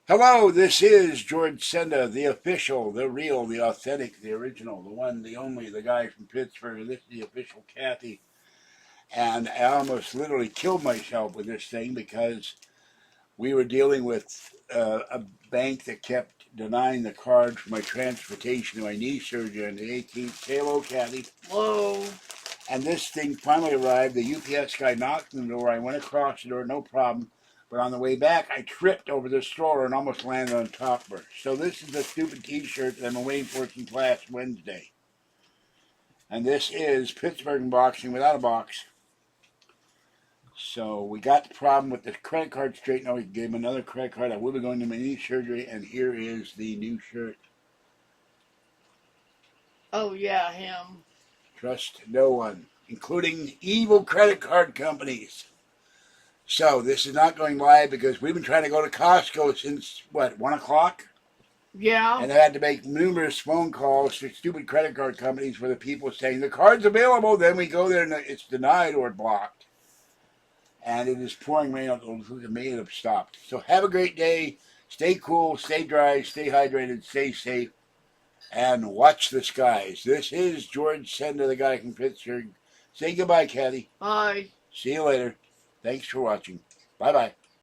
Hello, this is George Senda, the official, the real, the authentic, the original, the one, the only, the guy from Pittsburgh. This is the official Kathy. And I almost literally killed myself with this thing because we were dealing with a bank that kept denying the card for my transportation to my knee surgery on the 18th. Say hello, Kathy. Whoa. And this thing finally arrived. The UPS guy knocked on the door. I went across the door, no problem. But on the way back, I tripped over the stroller and almost landed on top of her. So this is the stupid T-shirt that I'm waiting for since last Wednesday. And this is Pittsburgh unboxing without a box. So we got the problem with the credit card straightened out. We gave him another credit card. I will be going to my knee surgery, and here is the new shirt. Oh, yeah, him. Trust no one, including evil credit card companies. So this is not going live because we've been trying to go to Costco since, 1 o'clock? Yeah. And I had to make numerous phone calls to stupid credit card companies for the people saying, the card's available. Then we go there and it's denied or blocked. And it is pouring rain out. It may have stopped. So have a great day. Stay cool, stay dry, stay hydrated, stay safe, and watch the skies. This is George Senda, the guy from Pittsburgh. Say goodbye, Kathy. Bye. See you later. Thanks for watching. Bye-bye.